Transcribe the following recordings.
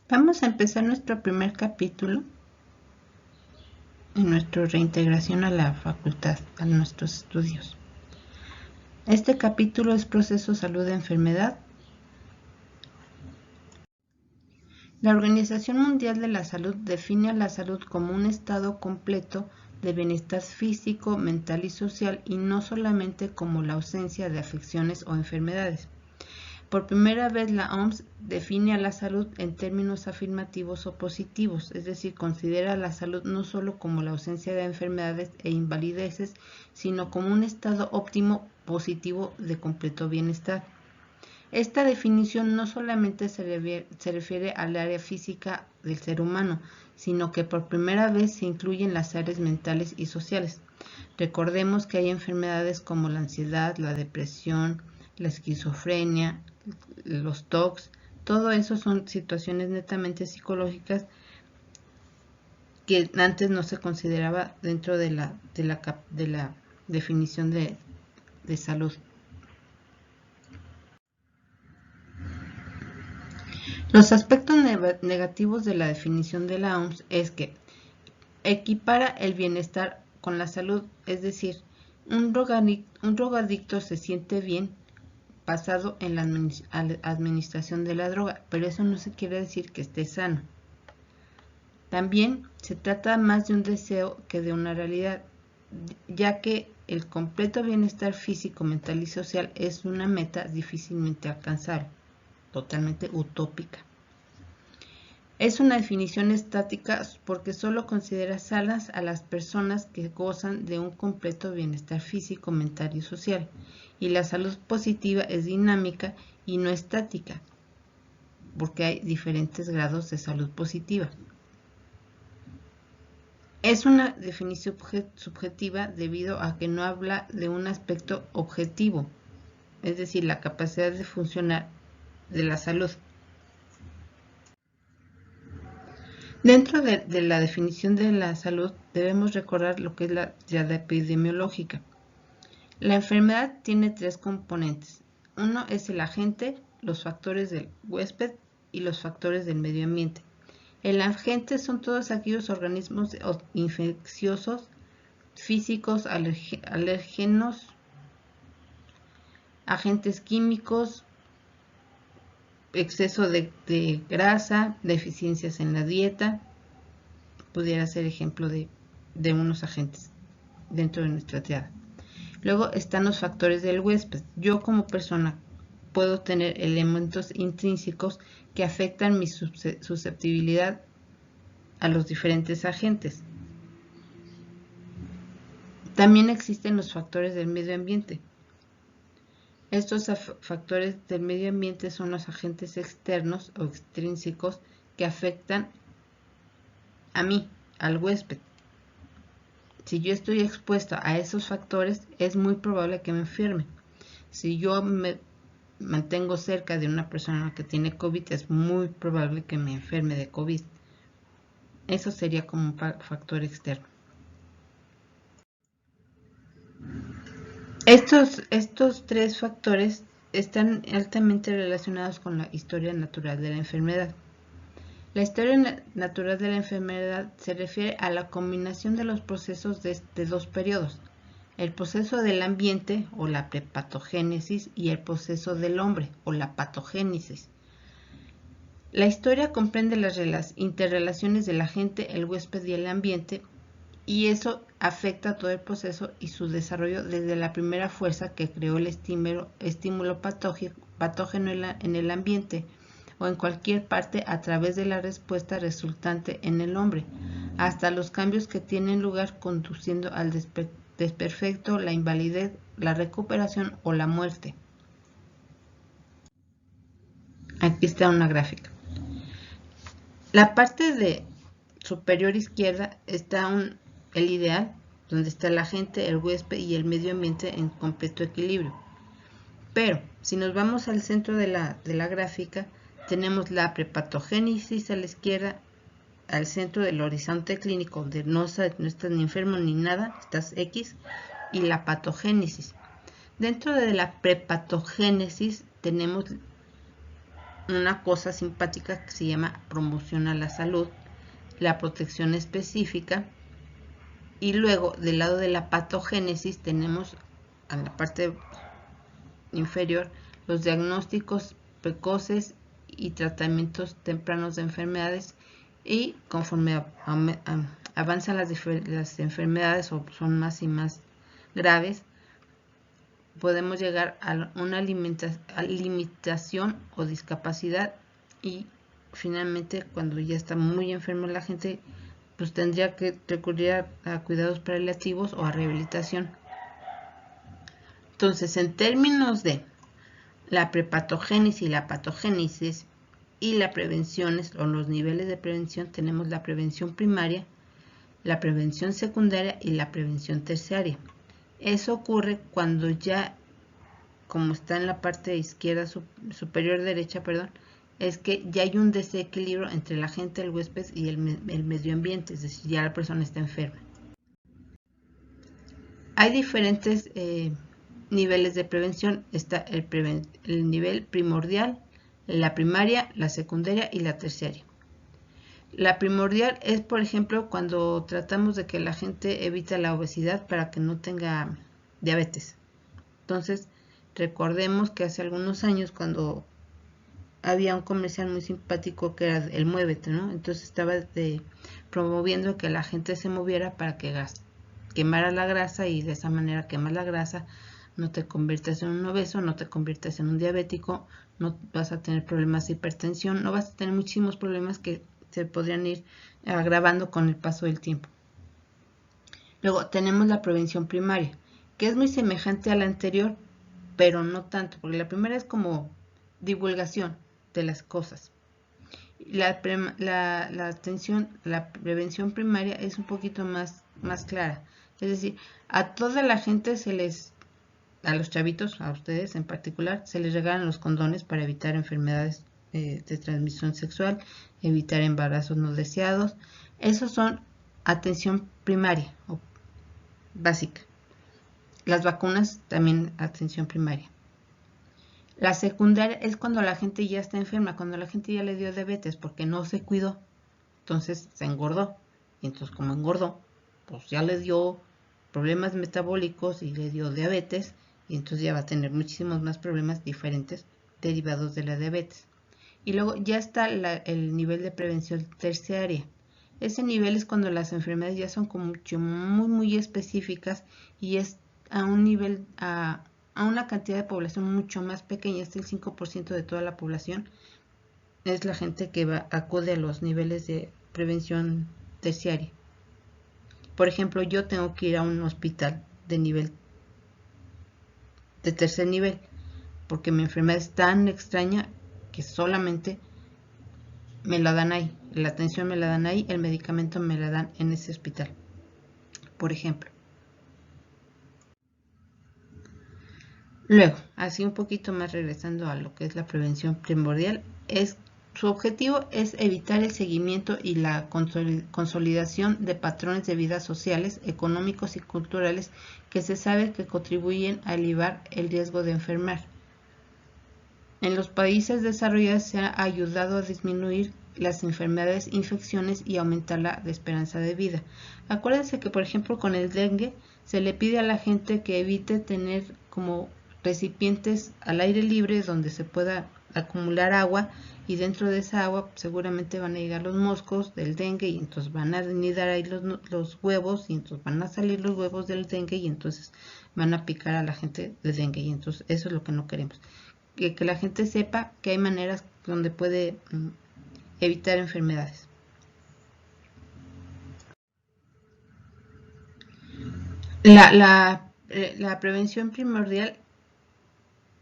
Vamos a empezar nuestro primer capítulo en nuestra reintegración a la facultad, a nuestros estudios. Este capítulo es Proceso Salud-Enfermedad. La Organización Mundial de la Salud define a la salud como un estado completo de bienestar físico, mental y social, y no solamente como la ausencia de afecciones o enfermedades. Por primera vez la OMS define a la salud en términos afirmativos o positivos, es decir, considera la salud no solo como la ausencia de enfermedades e invalideces, sino como un estado óptimo positivo de completo bienestar. Esta definición no solamente se refiere al área física del ser humano, sino que por primera vez se incluyen las áreas mentales y sociales. Recordemos que hay enfermedades como la ansiedad, la depresión, la esquizofrenia, los TOCs, todo eso son situaciones netamente psicológicas que antes no se consideraba dentro de la definición de salud. Los aspectos negativos de la definición de la OMS es que equipara el bienestar con la salud, es decir, un drogadicto se siente bien basado en la administración de la droga, pero eso no se quiere decir que esté sano. También se trata más de un deseo que de una realidad, ya que el completo bienestar físico, mental y social es una meta difícilmente alcanzable, totalmente utópica. Es una definición estática porque solo considera sanas a las personas que gozan de un completo bienestar físico, mental y social. Y la salud positiva es dinámica y no estática, porque hay diferentes grados de salud positiva. Es una definición subjetiva debido a que no habla de un aspecto objetivo, es decir, la capacidad de funcionar de la salud. Dentro de la definición de la salud debemos recordar lo que es la epidemiológica. La enfermedad tiene tres componentes. Uno es el agente, los factores del huésped y los factores del medio ambiente. El agente son todos aquellos organismos infecciosos, físicos, alérgenos, agentes químicos, exceso de grasa, deficiencias en la dieta, pudiera ser ejemplo de unos agentes dentro de nuestra triada. Luego están los factores del huésped. Yo como persona puedo tener elementos intrínsecos que afectan mi susceptibilidad a los diferentes agentes. También existen los factores del medio ambiente. Estos factores del medio ambiente son los agentes externos o extrínsecos que afectan a mí, al huésped. Si yo estoy expuesta a esos factores, es muy probable que me enferme. Si yo me mantengo cerca de una persona que tiene COVID, es muy probable que me enferme de COVID. Eso sería como un factor externo. Estos tres factores están altamente relacionados con la historia natural de la enfermedad. La historia natural de la enfermedad se refiere a la combinación de los procesos de dos periodos: el proceso del ambiente o la prepatogénesis y el proceso del hombre o la patogénesis. La historia comprende las interrelaciones del agente, el huésped y el ambiente, y eso afecta todo el proceso y su desarrollo desde la primera fuerza que creó el estímulo patógeno en el ambiente o en cualquier parte a través de la respuesta resultante en el hombre, hasta los cambios que tienen lugar conduciendo al desperfecto, la invalidez, la recuperación o la muerte. Aquí está una gráfica. La parte de superior izquierda está el ideal, donde está el agente, el huésped y el medio ambiente en completo equilibrio. Pero si nos vamos al centro de la gráfica, tenemos la prepatogénesis a la izquierda, al centro del horizonte clínico, donde no estás ni enfermo ni nada, estás X, y la patogénesis. Dentro de la prepatogénesis tenemos una cosa simpática que se llama promoción a la salud, la protección específica, y luego del lado de la patogénesis tenemos a la parte inferior los diagnósticos precoces y tratamientos tempranos de enfermedades, y conforme avanzan las enfermedades o son más y más graves, podemos llegar a una limitación o discapacidad, y finalmente cuando ya está muy enferma la gente, pues tendría que recurrir a cuidados paliativos o a rehabilitación. Entonces, en términos de la prepatogénesis y la patogénesis y la prevención o los niveles de prevención, tenemos la prevención primaria, la prevención secundaria y la prevención terciaria. Eso ocurre cuando ya, como está en la parte izquierda superior derecha, perdón, es que ya hay un desequilibrio entre la gente, el huésped y el medio ambiente, es decir, ya la persona está enferma. Hay diferentes niveles de prevención. Está el nivel primordial, la primaria, la secundaria y la terciaria. La primordial es, por ejemplo, cuando tratamos de que la gente evite la obesidad para que no tenga diabetes. Entonces, recordemos que hace algunos años, cuando había un comercial muy simpático que era el Muévete, ¿no? Entonces estaba promoviendo que la gente se moviera para que quemara la grasa, y de esa manera quemas la grasa, no te conviertes en un obeso, no te conviertes en un diabético, no vas a tener problemas de hipertensión, no vas a tener muchísimos problemas que se podrían ir agravando con el paso del tiempo. Luego tenemos la prevención primaria, que es muy semejante a la anterior, pero no tanto, porque la primera es como divulgación de las cosas. La prevención primaria es un poquito más clara. Es decir, a toda la gente a los chavitos, a ustedes en particular, se les regalan los condones para evitar enfermedades de transmisión sexual, evitar embarazos no deseados. Esos son atención primaria o básica. Las vacunas también atención primaria. La secundaria es cuando la gente ya está enferma, cuando la gente ya le dio diabetes porque no se cuidó, entonces se engordó. Y entonces, como engordó, pues ya le dio problemas metabólicos y le dio diabetes, y entonces ya va a tener muchísimos más problemas diferentes derivados de la diabetes. Y luego ya está el nivel de prevención terciaria. Ese nivel es cuando las enfermedades ya son como muy específicas, y es a un nivel, a una cantidad de población mucho más pequeña. Es el 5% de toda la población, es la gente que acude a los niveles de prevención terciaria. Por ejemplo, yo tengo que ir a un hospital de tercer nivel, porque mi enfermedad es tan extraña que solamente me la dan ahí, la atención me la dan ahí, el medicamento me la dan en ese hospital, por ejemplo. Luego, así un poquito más regresando a lo que es la prevención primordial, su objetivo es evitar el seguimiento y la consolidación de patrones de vida sociales, económicos y culturales que se sabe que contribuyen a elevar el riesgo de enfermar. En los países desarrollados se ha ayudado a disminuir las enfermedades, infecciones y aumentar la esperanza de vida. Acuérdense que, por ejemplo, con el dengue se le pide a la gente que evite tener como recipientes al aire libre donde se pueda acumular agua, y dentro de esa agua seguramente van a llegar los moscos del dengue, y entonces van a anidar ahí los huevos, y entonces van a salir los huevos del dengue, y entonces van a picar a la gente de dengue, y entonces eso es lo que no queremos. Que la gente sepa que hay maneras donde puede evitar enfermedades. La prevención primordial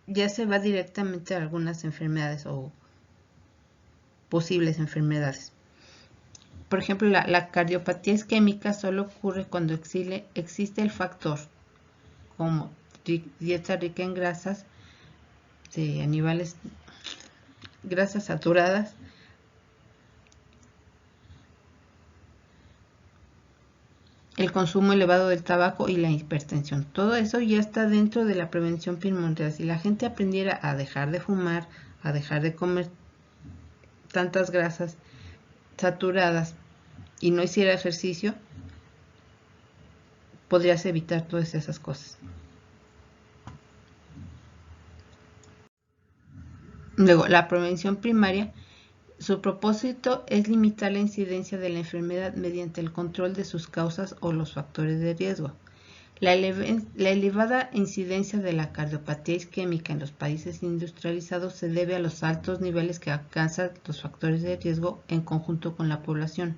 ya se va directamente a algunas enfermedades o posibles enfermedades. Por ejemplo, la cardiopatía isquémica solo ocurre cuando existe el factor como dieta rica en grasas de animales, grasas saturadas, el consumo elevado del tabaco y la hipertensión. Todo eso ya está dentro de la prevención primordial. Si la gente aprendiera a dejar de fumar, a dejar de comer tantas grasas saturadas y no hiciera ejercicio, podrías evitar todas esas cosas. Luego, la prevención primaria, su propósito es limitar la incidencia de la enfermedad mediante el control de sus causas o los factores de riesgo. La elevada incidencia de la cardiopatía isquémica en los países industrializados se debe a los altos niveles que alcanzan los factores de riesgo en conjunto con la población.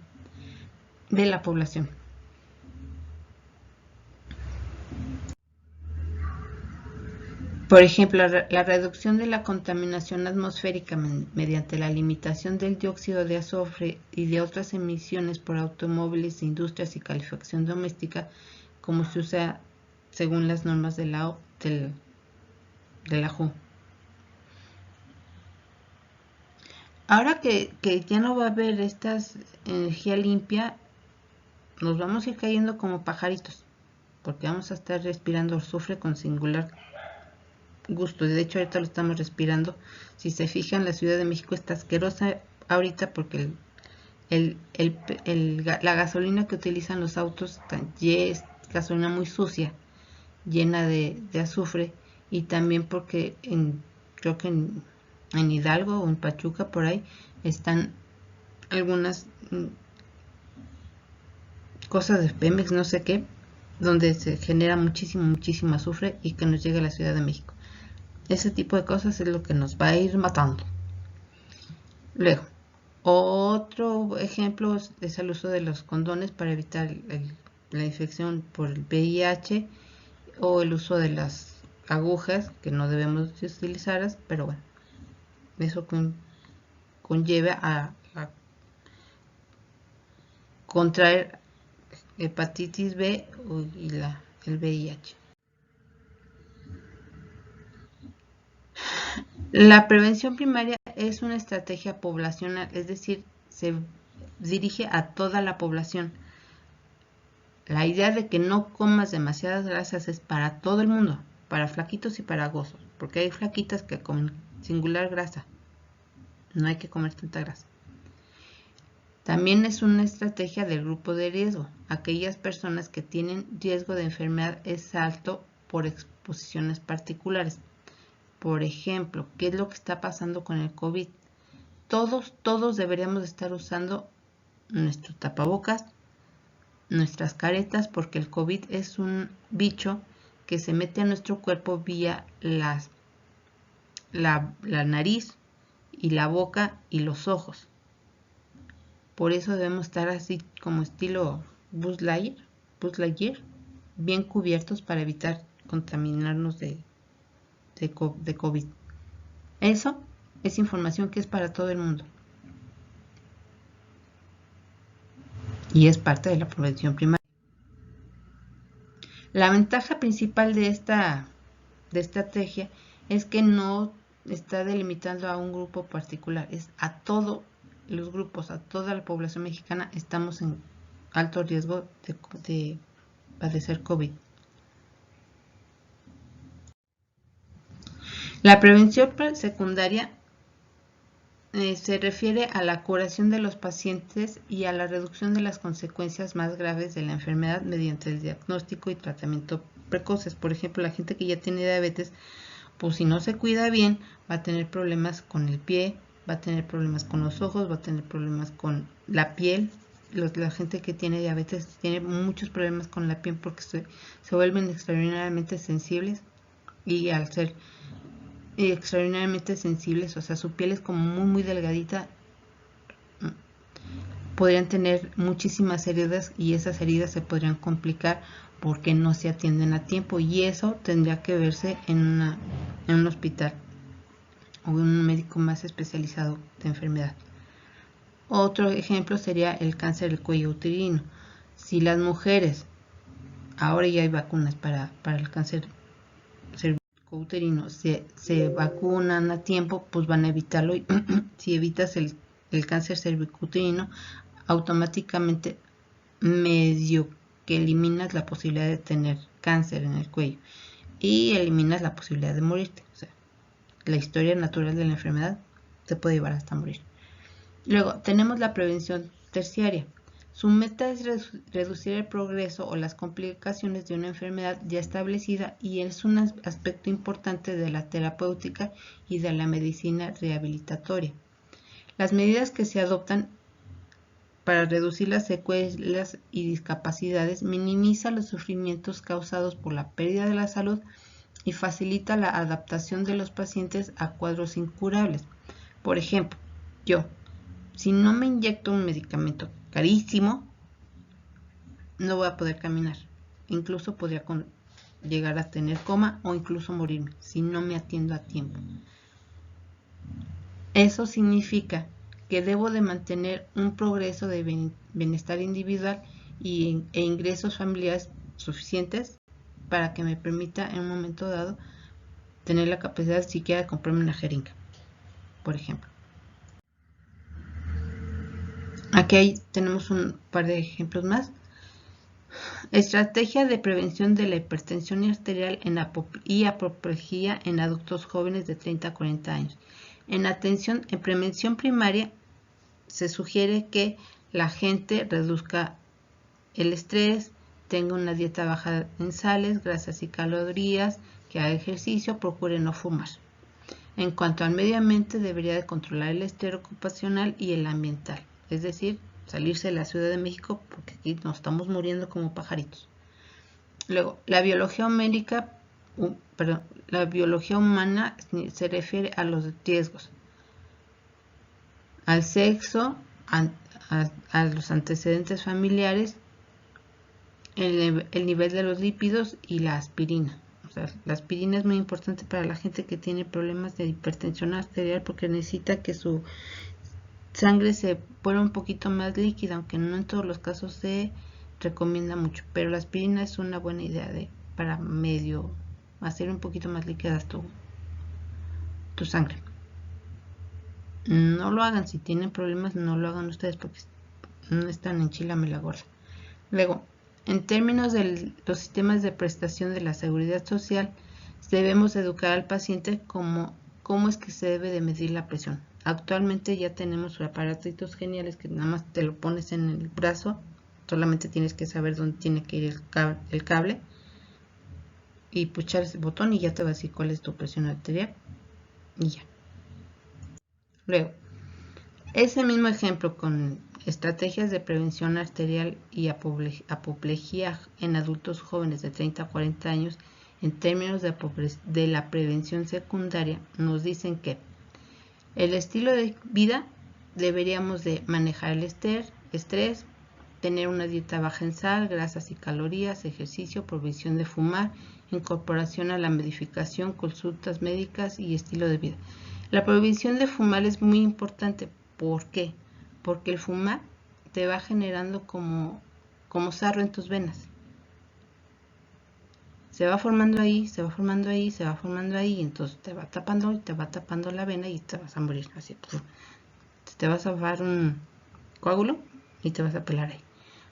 Por ejemplo, la reducción de la contaminación atmosférica mediante la limitación del dióxido de azufre y de otras emisiones por automóviles, industrias y calefacción doméstica, como se usa según las normas de la WHO. Ahora que ya no va a haber esta energía limpia, nos vamos a ir cayendo como pajaritos, porque vamos a estar respirando azufre con singular gusto. De hecho, ahorita lo estamos respirando. Si se fijan, la Ciudad de México está asquerosa ahorita porque la gasolina que utilizan los autos es gasolina muy sucia, llena de azufre, y también porque creo que en Hidalgo o en Pachuca, por ahí, están algunas cosas de Pemex, no sé qué, donde se genera muchísimo azufre y que nos llega a la Ciudad de México. Ese tipo de cosas es lo que nos va a ir matando. Luego, otro ejemplo es el uso de los condones para evitar la infección por el VIH, o el uso de las agujas, que no debemos utilizarlas, pero bueno, eso conlleva a contraer hepatitis B y el VIH. La prevención primaria es una estrategia poblacional, es decir, se dirige a toda la población. La idea de que no comas demasiadas grasas es para todo el mundo, para flaquitos y para gozos, porque hay flaquitas que comen singular grasa. No hay que comer tanta grasa. También es una estrategia del grupo de riesgo. Aquellas personas que tienen riesgo de enfermedad es alto por exposiciones particulares. Por ejemplo, ¿qué es lo que está pasando con el COVID? Todos deberíamos estar usando nuestro tapabocas, nuestras caretas, porque el COVID es un bicho que se mete a nuestro cuerpo vía la nariz y la boca y los ojos. Por eso debemos estar así como estilo Buzz Lightyear, bien cubiertos para evitar contaminarnos de COVID. Eso es información que es para todo el mundo. Y es parte de la prevención primaria. La ventaja principal de esta estrategia es que no está delimitando a un grupo particular, es a todos los grupos, a toda la población mexicana. Estamos en alto riesgo de padecer COVID. La prevención secundaria se refiere a la curación de los pacientes y a la reducción de las consecuencias más graves de la enfermedad mediante el diagnóstico y tratamiento precoces. Por ejemplo, la gente que ya tiene diabetes, pues si no se cuida bien, va a tener problemas con el pie, va a tener problemas con los ojos, va a tener problemas con la piel. La gente que tiene diabetes tiene muchos problemas con la piel porque se vuelven extraordinariamente sensibles, y al ser extraordinariamente sensibles, o sea, su piel es como muy delgadita, podrían tener muchísimas heridas, y esas heridas se podrían complicar porque no se atienden a tiempo, y eso tendría que verse en un hospital o en un médico más especializado de enfermedad. Otro ejemplo sería el cáncer del cuello uterino. Si las mujeres, ahora ya hay vacunas para el cáncer cervicouterino, se vacunan a tiempo, pues van a evitarlo. Y si evitas el cáncer cervicouterino, automáticamente medio que eliminas la posibilidad de tener cáncer en el cuello y eliminas la posibilidad de morirte. O sea, la historia natural de la enfermedad te puede llevar hasta morir. Luego tenemos la prevención terciaria. Su meta es reducir el progreso o las complicaciones de una enfermedad ya establecida y es un aspecto importante de la terapéutica y de la medicina rehabilitatoria. Las medidas que se adoptan para reducir las secuelas y discapacidades minimiza los sufrimientos causados por la pérdida de la salud y facilita la adaptación de los pacientes a cuadros incurables. Por ejemplo, si no me inyecto un medicamento carísimo, no voy a poder caminar. Incluso podría llegar a tener coma o incluso morirme si no me atiendo a tiempo. Eso significa que debo de mantener un progreso de bienestar individual e ingresos familiares suficientes para que me permita en un momento dado tener la capacidad siquiera de comprarme una jeringa, por ejemplo. Aquí tenemos un par de ejemplos más. Estrategia de prevención de la hipertensión arterial y apoplejía en adultos jóvenes de 30 a 40 años. En prevención primaria se sugiere que la gente reduzca el estrés, tenga una dieta baja en sales, grasas y calorías, que haga ejercicio, procure no fumar. En cuanto al medio ambiente, debería de controlar el estrés ocupacional y el ambiental, es decir, salirse de la Ciudad de México porque aquí nos estamos muriendo como pajaritos. Luego, la biología humana se refiere a los riesgos, al sexo, a los antecedentes familiares, el nivel de los lípidos y la aspirina. O sea, la aspirina es muy importante para la gente que tiene problemas de hipertensión arterial porque necesita que su sangre se vuelva un poquito más líquida, aunque no en todos los casos se recomienda mucho, pero la aspirina es una buena idea para medio hacer un poquito más líquida tu sangre. No lo hagan, si tienen problemas no lo hagan ustedes porque no están en Chilame la gorda. Luego, en términos de los sistemas de prestación de la seguridad social, debemos educar al paciente cómo es que se debe de medir la presión. Actualmente ya tenemos aparatitos geniales que nada más te lo pones en el brazo, solamente tienes que saber dónde tiene que ir el cable y puchar ese botón y ya te va a decir cuál es tu presión arterial y ya. Luego, ese mismo ejemplo con estrategias de prevención arterial y apoplejía en adultos jóvenes de 30 a 40 años, en términos de la prevención secundaria, nos dicen que el estilo de vida deberíamos de manejar el estrés, tener una dieta baja en sal, grasas y calorías, ejercicio, prohibición de fumar, incorporación a la medicación, consultas médicas y estilo de vida. La prohibición de fumar es muy importante. ¿Por qué? Porque el fumar te va generando como sarro en tus venas. Se va formando ahí, se va formando ahí, se va formando ahí, y entonces te va tapando la vena y te vas a morir así. Te vas a dar un coágulo y te vas a pelar ahí.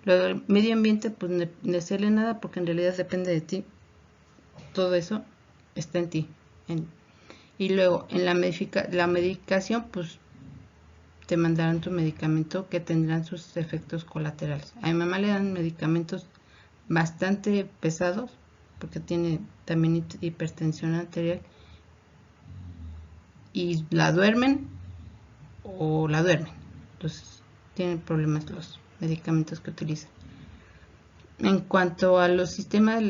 Luego el medio ambiente, pues no hacerle nada porque en realidad depende de ti. Todo eso está en ti. Y luego en la medicación, pues te mandarán tu medicamento que tendrán sus efectos colaterales. A mi mamá le dan medicamentos bastante pesados porque tiene también hipertensión arterial y la duermen o la duermen. Entonces tienen problemas los medicamentos que utilizan. En cuanto a los sistemas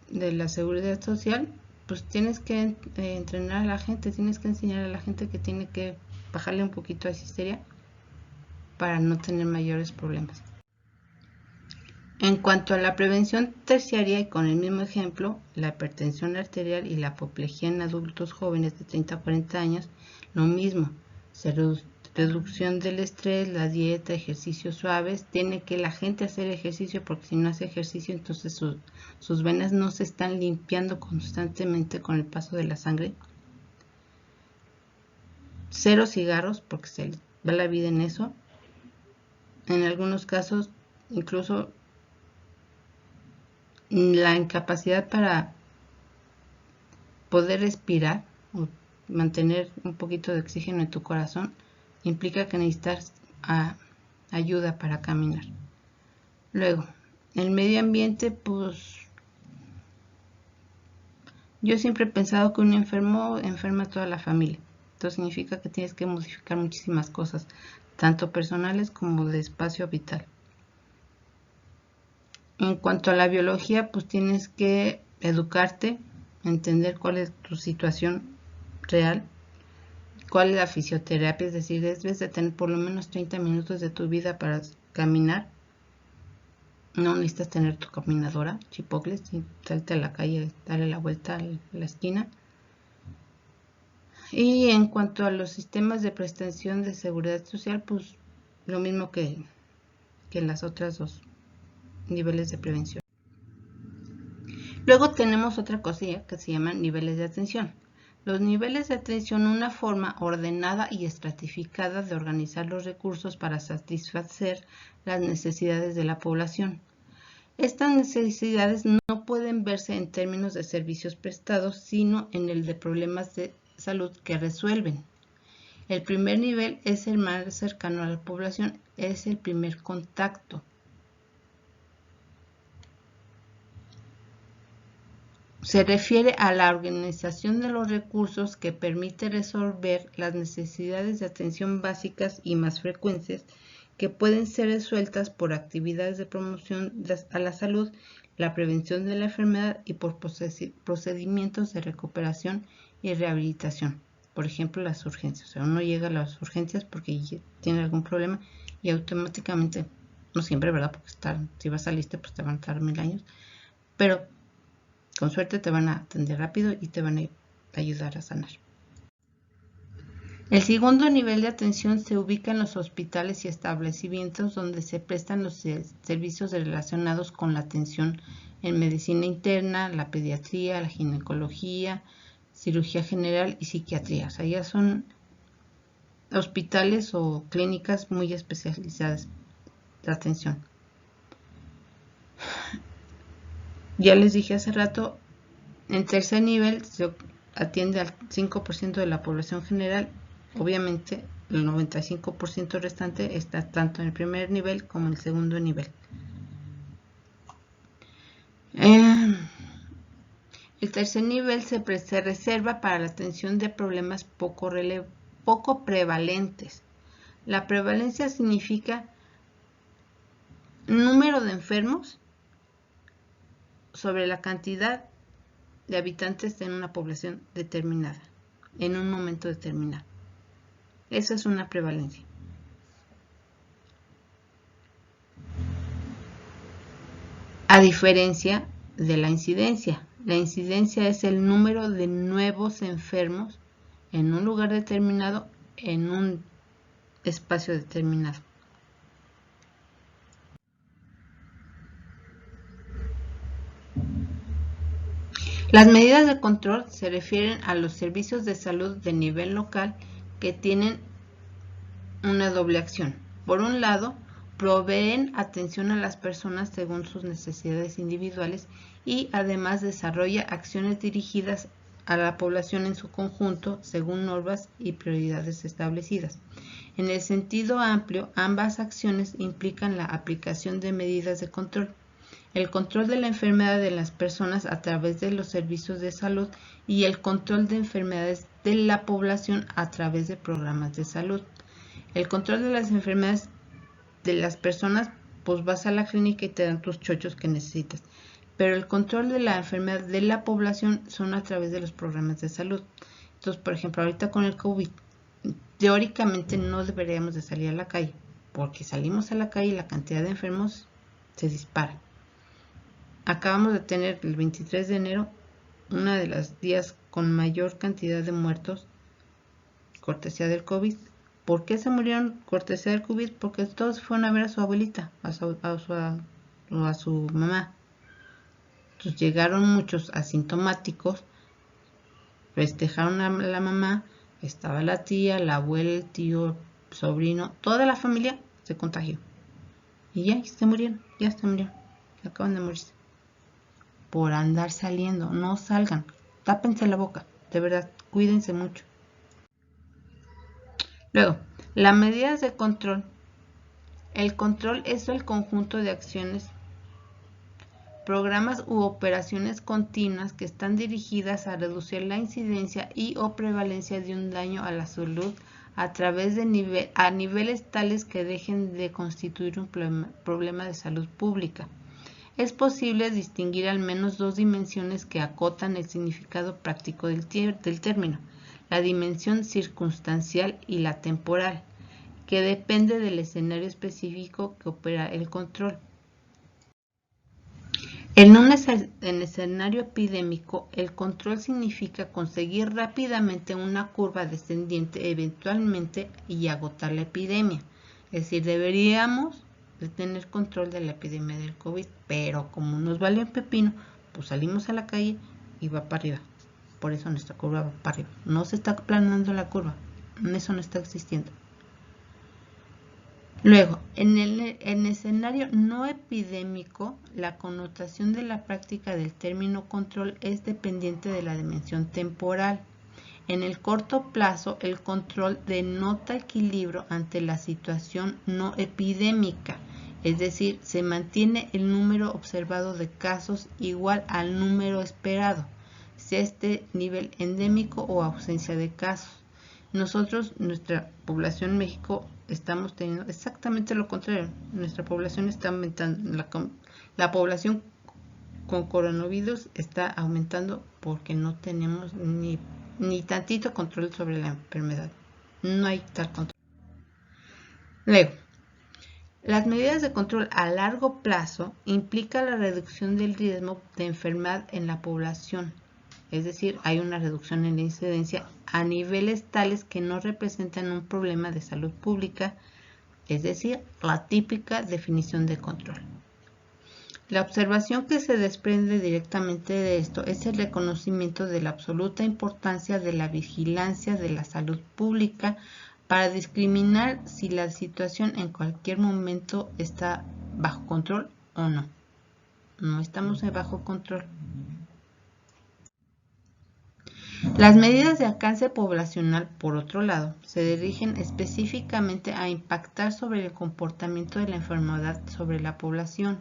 de la seguridad social, pues tienes que entrenar a la gente, tienes que enseñar a la gente que tiene que bajarle un poquito a esa histeria para no tener mayores problemas. En cuanto a la prevención terciaria, y con el mismo ejemplo, la hipertensión arterial y la apoplejía en adultos jóvenes de 30 a 40 años, lo mismo, reducción del estrés, la dieta, ejercicios suaves, tiene que la gente hacer ejercicio porque si no hace ejercicio entonces sus venas no se están limpiando constantemente con el paso de la sangre. 0 cigarros porque se les va la vida en eso. En algunos casos incluso la incapacidad para poder respirar o mantener un poquito de oxígeno en tu corazón implica que necesitas ayuda para caminar. Luego, el medio ambiente, pues yo siempre he pensado que un enfermo enferma a toda la familia. Esto significa que tienes que modificar muchísimas cosas, tanto personales como de espacio vital. En cuanto a la biología, pues tienes que educarte, entender cuál es tu situación real, cuál es la fisioterapia, es decir, debes de tener por lo menos 30 minutos de tu vida para caminar. No necesitas tener tu caminadora, chipocles, y salte a la calle, darle la vuelta a la esquina. Y en cuanto a los sistemas de prestación de seguridad social, pues lo mismo que las otras dos niveles de prevención. Luego tenemos otra cosilla que se llama niveles de atención. Los niveles de atención son una forma ordenada y estratificada de organizar los recursos para satisfacer las necesidades de la población. Estas necesidades no pueden verse en términos de servicios prestados, sino en el de problemas de salud que resuelven. El primer nivel es el más cercano a la población, es el primer contacto. Se refiere a la organización de los recursos que permite resolver las necesidades de atención básicas y más frecuentes que pueden ser resueltas por actividades de promoción a la salud, la prevención de la enfermedad y por procedimientos de recuperación y rehabilitación. Por ejemplo, las urgencias. O sea, uno llega a las urgencias porque tiene algún problema y automáticamente, no siempre, ¿verdad? Porque si vas a lista, pues te van a tardar 1000 años. Pero con suerte te van a atender rápido y te van a ayudar a sanar. El segundo nivel de atención se ubica en los hospitales y establecimientos donde se prestan los servicios relacionados con la atención en medicina interna, la pediatría, la ginecología, cirugía general y psiquiatría. O sea, ya son hospitales o clínicas muy especializadas de atención. Ya les dije hace rato, en tercer nivel se atiende al 5% de la población general. Obviamente, el 95% restante está tanto en el primer nivel como en el segundo nivel. El tercer nivel se reserva para la atención de problemas poco prevalentes. La prevalencia significa número de enfermos sobre la cantidad de habitantes en una población determinada, en un momento determinado. Esa es una prevalencia. A diferencia de la incidencia. La incidencia es el número de nuevos enfermos en un lugar determinado, en un espacio determinado. Las medidas de control se refieren a los servicios de salud de nivel local que tienen una doble acción. Por un lado, proveen atención a las personas según sus necesidades individuales y además desarrolla acciones dirigidas a la población en su conjunto según normas y prioridades establecidas. En el sentido amplio, ambas acciones implican la aplicación de medidas de control. El control de la enfermedad de las personas a través de los servicios de salud y el control de enfermedades de la población a través de programas de salud. El control de las enfermedades de las personas, pues vas a la clínica y te dan tus chochos que necesitas. Pero el control de la enfermedad de la población son a través de los programas de salud. Entonces, por ejemplo, ahorita con el COVID, teóricamente no deberíamos de salir a la calle, porque salimos a la calle y la cantidad de enfermos se dispara. Acabamos de tener el 23 de enero uno de los días con mayor cantidad de muertos, cortesía del COVID. ¿Por qué se murieron cortesía del COVID? Porque todos fueron a ver a su abuelita, a su mamá. Entonces llegaron muchos asintomáticos, festejaron a la mamá, estaba la tía, la abuela, el tío, el sobrino, toda la familia se contagió. Y ya se murieron, acaban de morirse. Por andar saliendo, no salgan, tápense la boca, de verdad, cuídense mucho. Luego, las medidas de control El control es el conjunto de acciones, programas u operaciones continuas que están dirigidas a reducir la incidencia y o prevalencia de un daño a la salud a través de niveles tales que dejen de constituir un problema de salud pública. Es posible distinguir al menos dos dimensiones que acotan el significado práctico del término: la dimensión circunstancial y la temporal, que depende del escenario específico que opera el control. En un escenario epidémico, el control significa conseguir rápidamente una curva descendiente eventualmente y agotar la epidemia. Es decir, deberíamos de tener control de la epidemia del COVID, pero como nos vale un pepino, pues salimos a la calle y va para arriba. Por eso nuestra curva va para arriba. No se está aplanando la curva, eso no está existiendo. Luego, en el escenario no epidémico, la connotación de la práctica del término control es dependiente de la dimensión temporal. En el corto plazo, el control denota equilibrio ante la situación no epidémica, es decir, se mantiene el número observado de casos igual al número esperado, sea este nivel endémico o ausencia de casos. Nosotros, nuestra población en México, estamos teniendo exactamente lo contrario. Nuestra población está aumentando, la población con coronavirus está aumentando porque no tenemos ni tantito control sobre la enfermedad. No hay tal control. Luego, las medidas de control a largo plazo implican la reducción del riesgo de enfermedad en la población. Es decir, hay una reducción en la incidencia a niveles tales que no representan un problema de salud pública, es decir, la típica definición de control. La observación que se desprende directamente de esto es el reconocimiento de la absoluta importancia de la vigilancia de la salud pública para discriminar si la situación en cualquier momento está bajo control o no. No estamos bajo control. Las medidas de alcance poblacional, por otro lado, se dirigen específicamente a impactar sobre el comportamiento de la enfermedad sobre la población.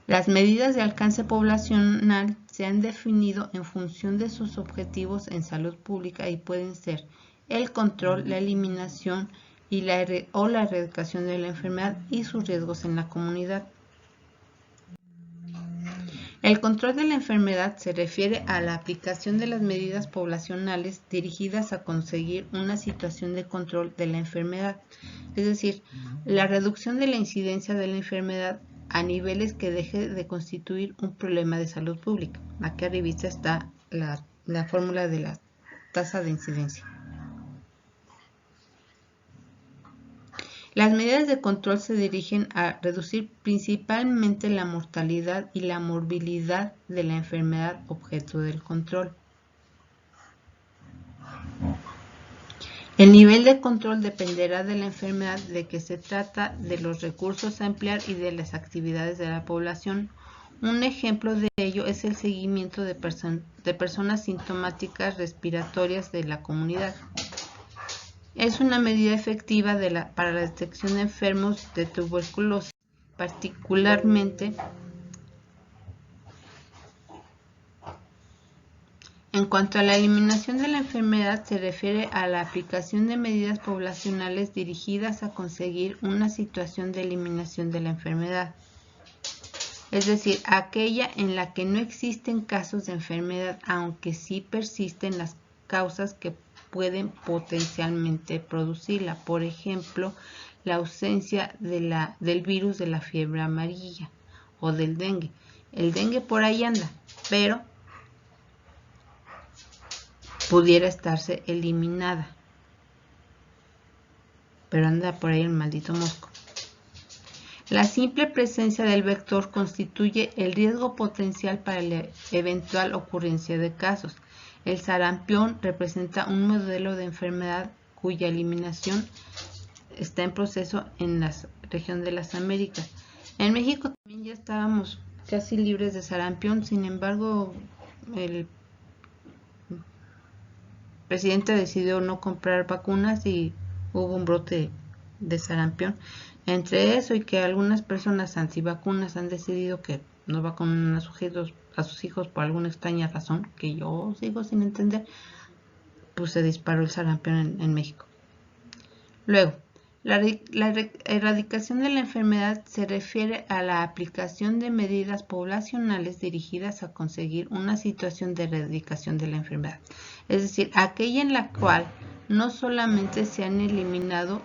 Las medidas de alcance poblacional se han definido en función de sus objetivos en salud pública y pueden ser el control, la eliminación o la erradicación de la enfermedad y sus riesgos en la comunidad. El control de la enfermedad se refiere a la aplicación de las medidas poblacionales dirigidas a conseguir una situación de control de la enfermedad, es decir, la reducción de la incidencia de la enfermedad a niveles que deje de constituir un problema de salud pública. Aquí arriba está la fórmula de la tasa de incidencia. Las medidas de control se dirigen a reducir principalmente la mortalidad y la morbilidad de la enfermedad objeto del control. El nivel de control dependerá de la enfermedad de que se trata, de los recursos a emplear y de las actividades de la población. Un ejemplo de ello es el seguimiento de personas sintomáticas respiratorias de la comunidad. Es una medida efectiva para la detección de enfermos de tuberculosis, particularmente en cuanto a la eliminación de la enfermedad, se refiere a la aplicación de medidas poblacionales dirigidas a conseguir una situación de eliminación de la enfermedad, es decir, aquella en la que no existen casos de enfermedad, aunque sí persisten las causas que pueden potencialmente producirla. Por ejemplo, la ausencia del virus de la fiebre amarilla o del dengue. El dengue por ahí anda, pero pudiera estarse eliminada. Pero anda por ahí el maldito mosco. La simple presencia del vector constituye el riesgo potencial para la eventual ocurrencia de casos. El sarampión representa un modelo de enfermedad cuya eliminación está en proceso en la región de las Américas. En México también ya estábamos casi libres de sarampión, sin embargo, el presidente decidió no comprar vacunas y hubo un brote de sarampión. Entre eso y que algunas personas antivacunas han decidido que no vacunan a sus hijos por alguna extraña razón, que yo sigo sin entender, pues se disparó el sarampión en México. Luego, la erradicación de la enfermedad se refiere a la aplicación de medidas poblacionales dirigidas a conseguir una situación de erradicación de la enfermedad, es decir, aquella en la cual no solamente se han eliminado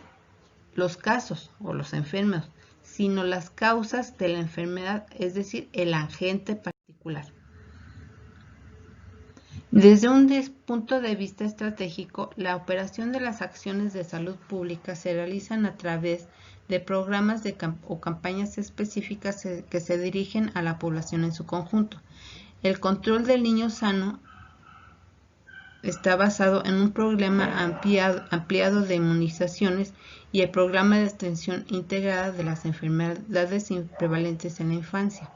los casos o los enfermos, sino las causas de la enfermedad, es decir, el agente particular. Desde un punto de vista estratégico, la operación de las acciones de salud pública se realizan a través de programas o campañas específicas que se dirigen a la población en su conjunto. El control del niño sano está basado en un programa ampliado de inmunizaciones y el programa de atención integrada de las enfermedades prevalentes en la infancia.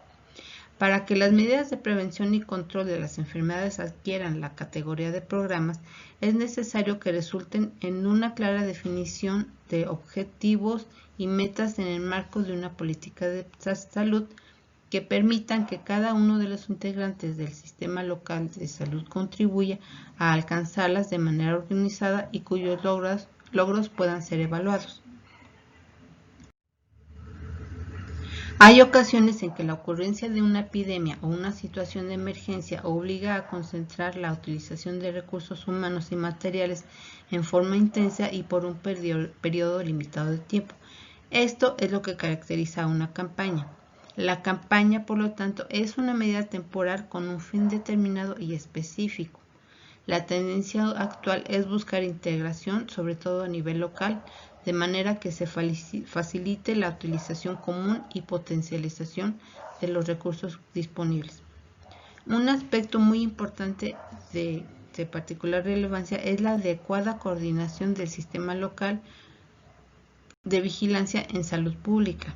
Para que las medidas de prevención y control de las enfermedades adquieran la categoría de programas, es necesario que resulten en una clara definición de objetivos y metas en el marco de una política de salud que permitan que cada uno de los integrantes del sistema local de salud contribuya a alcanzarlas de manera organizada y cuyos logros puedan ser evaluados. Hay ocasiones en que la ocurrencia de una epidemia o una situación de emergencia obliga a concentrar la utilización de recursos humanos y materiales en forma intensa y por un periodo limitado de tiempo. Esto es lo que caracteriza a una campaña. La campaña, por lo tanto, es una medida temporal con un fin determinado y específico. La tendencia actual es buscar integración, sobre todo a nivel local, de manera que se facilite la utilización común y potencialización de los recursos disponibles. Un aspecto muy importante de particular relevancia es la adecuada coordinación del sistema local de vigilancia en salud pública.